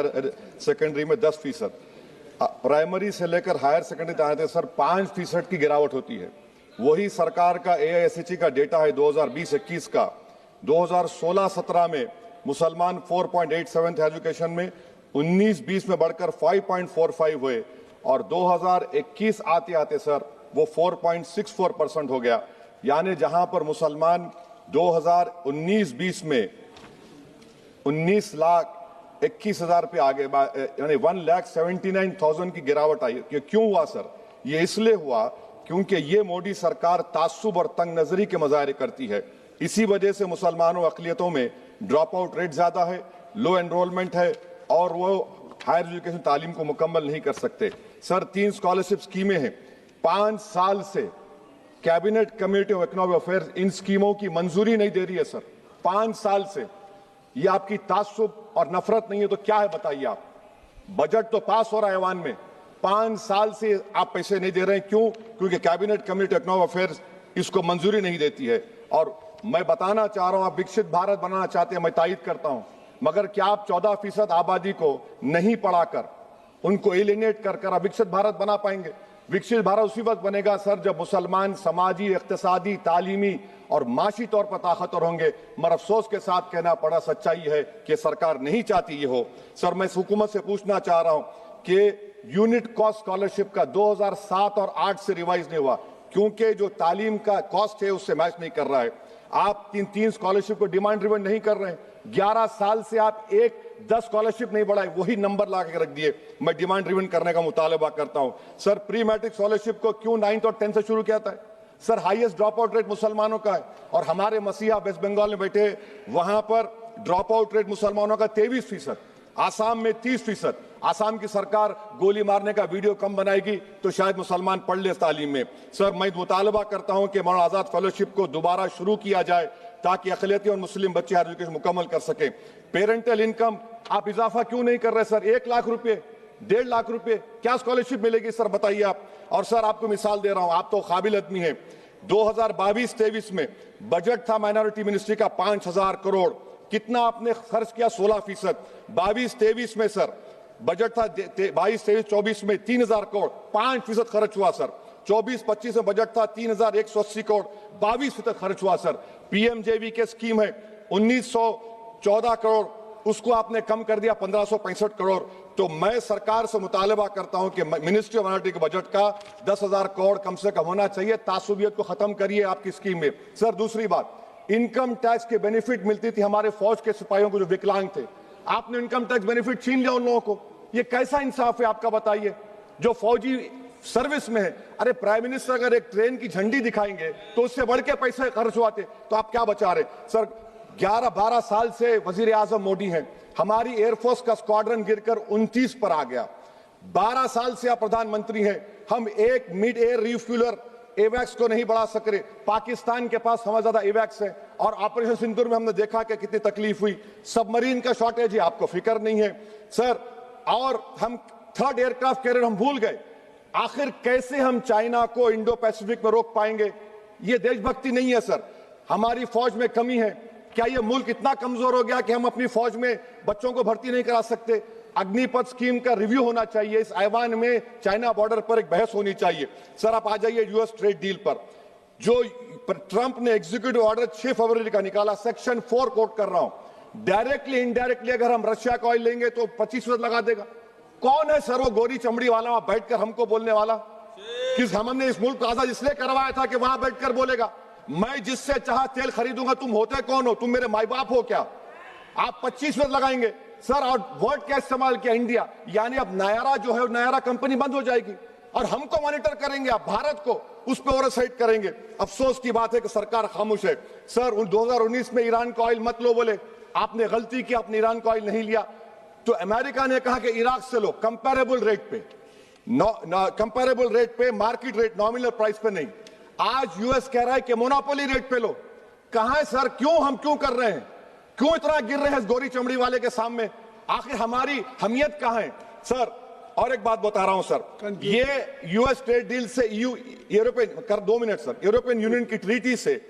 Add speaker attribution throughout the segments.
Speaker 1: Higher secondary में 10%, primary से लेकर हायर सेकेंडरी तक आते सर 5% की गिरावट होती है। वही सरकार का AISHE का डेटा है 2020-21 का। 2016-17 में मुसलमान 4.87 थे एजुकेशन में, 19-20 में बढ़कर 5.45 हुए और 2021 आते आते सर वो 4.64% हो गया। यानी जहां पर मुसलमान 2019-20 में 19,21,000 पे आगे, यानी 1,79,000 की गिरावट आई। क्यों हुआ सर? ये इसलिए हुआ क्योंकि ये मोदी सरकार तासुब और तंग नजरी के मुजाहरे करती है। इसी वजह से मुसलमानों अक़लियतों में ड्रॉप आउट रेट ज्यादा है, लो एनरोलमेंट है और वो हायर एजुकेशन तालीम को मुकम्मल नहीं कर सकते। सर 3 स्कॉलरशिप स्कीमें हैं, 5 साल से cabinet committee of economic affairs in स्कीमों की मंजूरी नहीं दे रही है सर, 5 साल से। ये आपकी तासुब और नफरत नहीं है तो क्या है बताइए आप? बजट तो पास हो रहा है ऐवान में, 5 साल से आप पैसे नहीं दे रहे हैं। क्यों? क्योंकि cabinet committee of economic affairs इसको मंजूरी नहीं देती है। और मैं बताना चाह रहा हूं, आप विकसित भारत बनाना चाहते हैं, मैं तायद करता हूं, मगर क्या आप 14% आबादी को नहीं पढ़ाकर, उनको एलिनेट कर आप विकसित भारत बना पाएंगे? विकसित भारत उसी वक्त बनेगा सर जब मुसलमान समाजी, इक्तिसादी, तालीमी और माशी तौर पर ताकतवर होंगे। मगर अफसोस के साथ कहना पड़ा, सच्चाई है कि सरकार नहीं चाहती ये हो। सर मैं हुकूमत से पूछना चाह रहा हूं कि यूनिट कॉस्ट स्कॉलरशिप का 2007 और 8 से रिवाइज नहीं हुआ क्योंकि जो तालीम का कॉस्ट है उससे मैच नहीं कर रहा है। आप 3 स्कॉलरशिप को डिमांड ड्रिवन नहीं कर रहे हैं। 11 साल से आप 10 स्कॉलरशिप नहीं बढ़ाए, वही नंबर ला के रख दिए। मैं डिमांड ड्रिवन करने का मुतालबा करता हूं। सर प्री मैट्रिक स्कॉलरशिप को क्यों 9th और 10th से शुरू किया था? Sir highest drop out rate मुसलमानों का है और हमारे मसीहा वेस्ट बंगाल में बैठे, वहां पर ड्रॉप आउट रेट मुसलमानों का 23%, आसाम में 30%। आसाम की सरकार गोली मारने का वीडियो कम बनाएगी तो शायद मुसलमान पढ़ ले तालीम में। सर मैं मुतालबा करता हूं कि मौलाना आजाद फेलोशिप को दोबारा शुरू किया जाए ताकि अक़लियती और मुस्लिम बच्चे हायर एजुकेशन मुकम्मल कर सके। पेरेंटल इनकम आप इजाफा क्यों नहीं कर रहे सर? 1 लाख रुपए, 1.5 लाख रुपए क्या स्कॉलरशिप मिलेगी सर बताइए आप? और सर आपको मिसाल दे रहा हूं, आप तो काबिल आदमी हैं। 2022-23 में बजट था माइनॉरिटी मिनिस्ट्री का 5,000 करोड़, कितना आपने खर्च किया? 16%। 22-23 में सर बजट था 22-23-24 में 3,000 करोड़, 5% खर्च हुआ सर। 24-25 में बजट था 3,180 करोड़, 22% खर्च हुआ सर। PMJV के स्कीम है 1,914 करोड़, उसको आपने कम कर दिया 1,565 करोड़। तो मैं सरकार से मुतालबा करता हूं कि मिनिस्ट्री ऑफ माइनॉरिटी के बजट का 10,000 करोड़ कम से कम होना चाहिए। तासुबियत को खत्म करिए आपकी स्कीम में। सर दूसरी बात, इनकम टैक्स के बेनिफिट मिलती थी हमारे फौज के सिपाहियों को जो विकलांग थे, आपने इनकम टैक्स बेनिफिट छीन लिया उन लोगों को। ये कैसा इंसाफ है आपका बताइए? जो फौजी सर्विस में है, अरे प्राइम मिनिस्टर अगर एक ट्रेन की झंडी दिखाएंगे तो उससे बढ़ के पैसे खर्च हुआते, तो आप क्या बचा रहे? सर 11-12 साल से वजीर आजम मोदी हैं, हमारी एयरफोर्स का स्क्वाड्रन गिरकर 29 पर आ गया। 12 साल से आप प्रधानमंत्री हैं, हम एक मिड एयर रिफ्यूलर एवैक्स को नहीं बढ़ा सक रहे। पाकिस्तान के पास हमारे ज्यादा एवैक्स है और ऑपरेशन सिंदूर में हमने देखा कि कितनी तकलीफ हुई। सबमरीन का शॉर्टेज है, आपको फिक्र नहीं है सर। और हम 3rd एयरक्राफ्ट कैरियर हम भूल गए। आखिर कैसे हम चाइना को इंडो पैसिफिक में रोक पाएंगे? ये देशभक्ति नहीं है सर। हमारी फौज में कमी है। क्या ये मुल्क इतना कमजोर हो गया कि हम अपनी फौज में बच्चों को भर्ती नहीं करा सकते? अग्निपथ स्कीम का रिव्यू होना चाहिए। इस ऐवान में चाइना बॉर्डर पर एक बहस होनी चाहिए। सर आप आ जाइए यूएस ट्रेड डील पर, जो ट्रंप ने एग्जीक्यूटिव ऑर्डर 6 फरवरी का निकाला, सेक्शन 4 कोट कर रहा हूं। डायरेक्टली इनडायरेक्टली अगर हम रशिया का ऑयल लेंगे तो 25% लगा देगा। कौन है सर वो गोरी चमड़ी वाला वहां बैठकर हमको बोलने वाला? किस हमने इस मुल्क को आजाद इसलिए करवाया था कि वहां बैठकर बोलेगा मैं जिससे चाह तेल खरीदूंगा। तुम होते कौन हो? तुम मेरे माई बाप हो क्या? आप 25% लगाएंगे सर। और वर्ड क्या इस्तेमाल किया? इंडिया। यानी अब नायरा जो है नायरा कंपनी बंद हो जाएगी और हमको मॉनिटर करेंगे आप, भारत को उस पर ओवरसाइट करेंगे। अफसोस की बात है कि सरकार खामोश है। सर 2019 में ईरान का ऑयल मत लो बोले, आपने गलती की, आपने ईरान का ऑयल नहीं लिया। तो अमेरिका ने कहा कि इराक से लो, कंपेरेबल रेट पे, कंपेरेबल रेट पे, मार्केट रेट, नॉमिनल प्राइस पे नहीं। आज यूएस कह रहा है कि मोनोपोली रेट पे लो। कहां है सर? क्यों हम क्यों कर रहे हैं? क्यों इतना गिर रहे हैं इस गोरी चमड़ी वाले के सामने? आखिर हमारी हमियत कहां है सर? और एक बात बता रहा हूं सर, ये यूएस ट्रेड डील से यूरोपियन कर 2 मिनट सर, यूरोपियन यूनियन की ट्रीटी से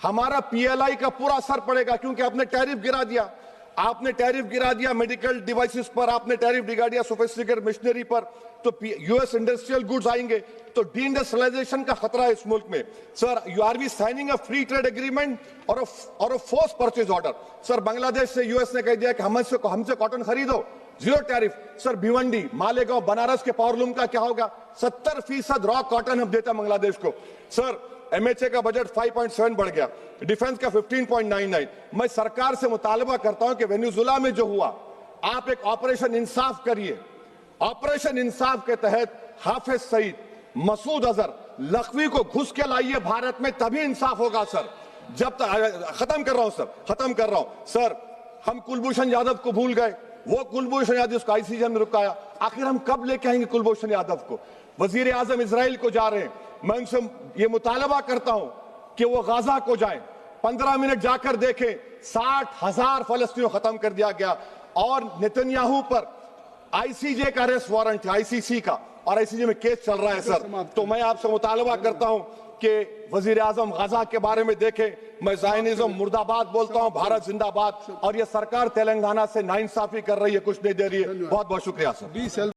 Speaker 1: हमारा PLI का पूरा असर पड़ेगा क्योंकि आपने टैरिफ गिरा दिया। आपने टैरिफ गिरा दिया मेडिकल डिवाइसेस पर, आपने टैरिफ गिरा दिया सोफिस्टिकेटेड मशीनरी पर, तो यूएस इंडस्ट्रियल गुड्स आएंगे तो डीइंडस्ट्रियलाइजेशन का खतरा है इस मुल्क में। Sir, you are we signing a free trade agreement और a force purchase order. Sir, Bangladesh से यूएस ने कह दिया कि हमसे कॉटन खरीदो, zero tariff. Sir, Bhiwandi, Malegaon, Banaras के पावरलूम का क्या होगा? 70% रॉ कॉटन हम देते हैं बांग्लादेश को। सर, एमएचए का बजट 5.7 बढ़ गया, डिफेंस का 15.99। मैं सरकार से मुतालबा करता हूं कि वेनेजुएला में जो हुआ, आप एक ऑपरेशन इंसाफ करिए। ऑपरेशन इंसाफ के तहत हाफिज सईद, मसूद अजहर, लखवी को घुस के लाइए भारत में, तभी इंसाफ होगा सर। जब तक खत्म कर रहा हूं सर, हम कुलभूषण यादव को भूल गए। वो कुलभूषण यादव उसको आईसीजे में रुकाया। आखिर हम कब लेके आएंगे कुलभूषण यादव को? वजीर आजम इजराइल को जा रहे हैं, मैं उनसे ये मुतालबा करता हूं कि वो गाजा को जाएं, 15 मिनट जाकर देखें, 60,000 फलस्तीनियों खत्म कर दिया गया। और नेतन्याहू पर आईसीजे का अरेस्ट वारंट है, आईसीसी का, और आईसीजे में केस चल रहा है सर। तो मैं आपसे मुतालबा करता हूं कि वजीर आजम गाजा के बारे में देखें। मैं ज़ायनिज़्म मुर्दाबाद बोलता हूं, भारत जिंदाबाद। और ये सरकार तेलंगाना से नाइंसाफी कर रही है, कुछ नहीं दे रही है। बहुत बहुत शुक्रिया सर।